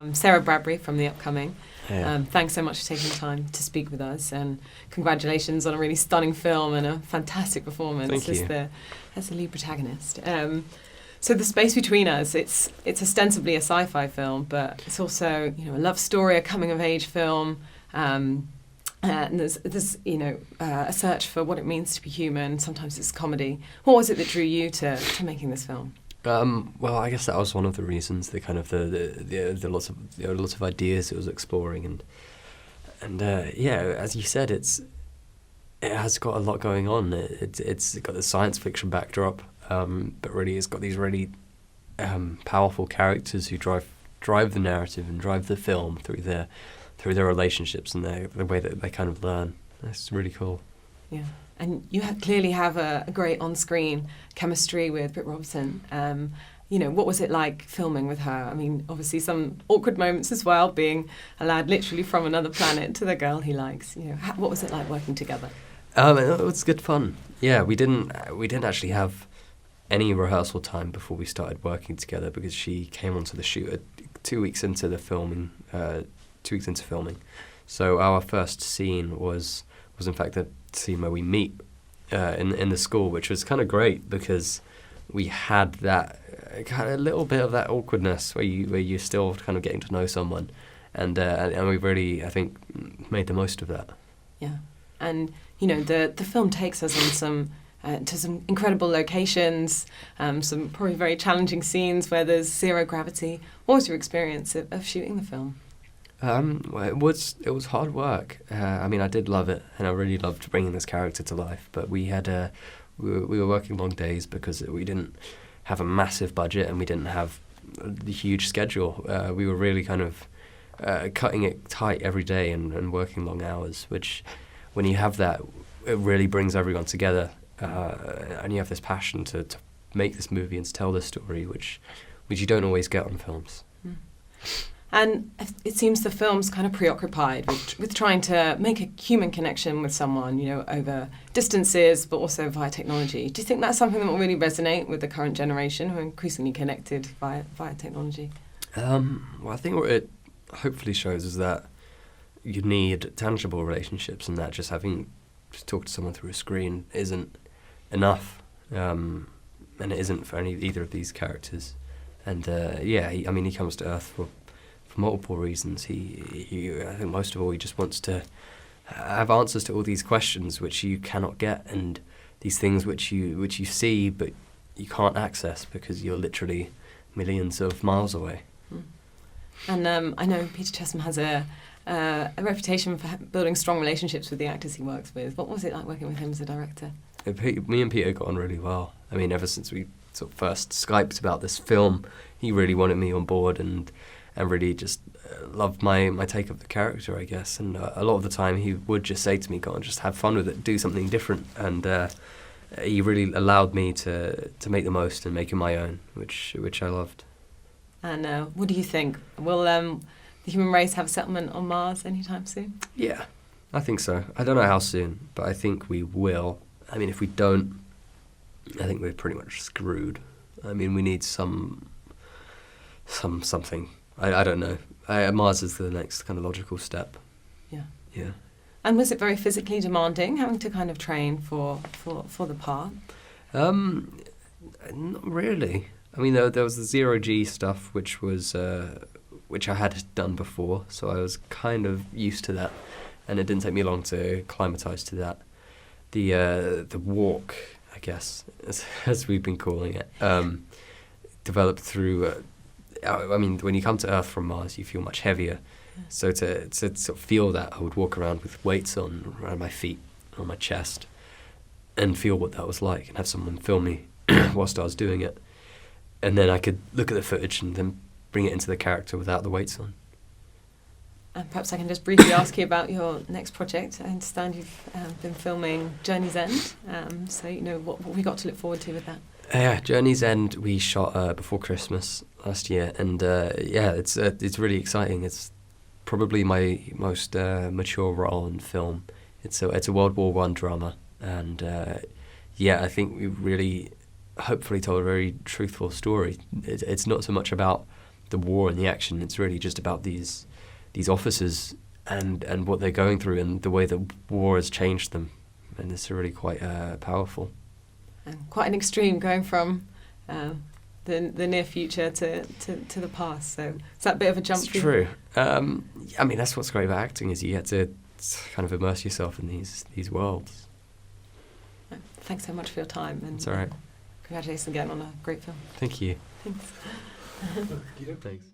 I'm Sarah Bradbury from the upcoming. Yeah. Thanks so much for taking the time to speak with us, and congratulations on a really stunning film and a fantastic performance Thank you. as the lead protagonist. So The Space Between Us, it's ostensibly a sci-fi film, but it's also a love story, a coming-of-age film, and there's a search for what it means to be human. Sometimes it's comedy. What was it that drew you to making this film? Well, I guess that was one of the reasons. The kind of the lots of ideas it was exploring, and as you said, it has got a lot going on. It's got the science fiction backdrop, but really it's got these really powerful characters who drive the narrative and drive the film through their relationships and the way that they kind of learn. It's really cool. Yeah. And you clearly have a great on-screen chemistry with Britt Robertson. What was it like filming with her? I mean, obviously some awkward moments as well, being a lad literally from another planet to the girl he likes. What was it like working together? It was good fun. Yeah, we didn't actually have any rehearsal time before we started working together because she came onto the shoot 2 weeks into the filming. 2 weeks into filming, so our first scene was in fact the scene where we meet in the school, which was kind of great because we had that kind of little bit of that awkwardness where you're still kind of getting to know someone, and we really, I think, made the most of that. Yeah, and the film takes us on to some incredible locations, some probably very challenging scenes where there's zero gravity. What was your experience of shooting the film? Well, it was hard work. I did love it, and I really loved bringing this character to life. But we were working long days because we didn't have a massive budget and we didn't have the huge schedule. We were really kind of cutting it tight every day and working long hours. Which, when you have that, it really brings everyone together, and you have this passion to make this movie and to tell this story, which you don't always get on films. Mm. And it seems the film's kind of preoccupied with trying to make a human connection with someone, over distances, but also via technology. Do you think that's something that will really resonate with the current generation who are increasingly connected via technology? Well, I think what it hopefully shows is that you need tangible relationships, and that just talk to someone through a screen isn't enough, and it isn't for either of these characters. And he comes to Earth for multiple reasons. I think most of all, he just wants to have answers to all these questions which you cannot get, and these things which you see but you can't access because you're literally millions of miles away. And I know Peter Chesham has a reputation for building strong relationships with the actors he works with. What was it like working with him as a director? Me and Peter got on really well. I mean, ever since we sort of first Skyped about this film, he really wanted me on board and really just loved my take of the character, I guess. And a lot of the time he would just say to me, go on, just have fun with it, do something different. And he really allowed me to make the most and make it my own, which I loved. And what do you think? Will the human race have a settlement on Mars anytime soon? Yeah, I think so. I don't know how soon, but I think we will. I mean, if we don't, I think we're pretty much screwed. I mean, we need something. I don't know. Mars is the next kind of logical step. Yeah. Yeah. And was it very physically demanding, having to kind of train for the part? Not really. I mean, there was the zero-G stuff, which I had done before, so I was kind of used to that, and it didn't take me long to acclimatise to that. The walk, I guess, as we've been calling it, developed through. When you come to Earth from Mars, you feel much heavier. Yeah. So to sort of feel that, I would walk around with weights around my feet, on my chest, and feel what that was like, and have someone film me whilst I was doing it. And then I could look at the footage and then bring it into the character without the weights on. And perhaps I can just briefly ask you about your next project. I understand you've been filming Journey's End, so what we got to look forward to with that. Yeah, Journey's End we shot before Christmas last year, and it's really exciting. It's probably my most mature role in film. It's a World War I drama, and I think we really hopefully told a very truthful story. It's not so much about the war and the action. It's really just about these officers and what they're going through and the way that war has changed them. And it's really quite powerful. And quite an extreme, going from the near future to the past. So it's that bit of a jump. It's true. I mean, that's what's great about acting, is you get to kind of immerse yourself in these worlds. Thanks so much for your time. And it's all right. Congratulations again on a great film. Thank you. Thanks. Thanks.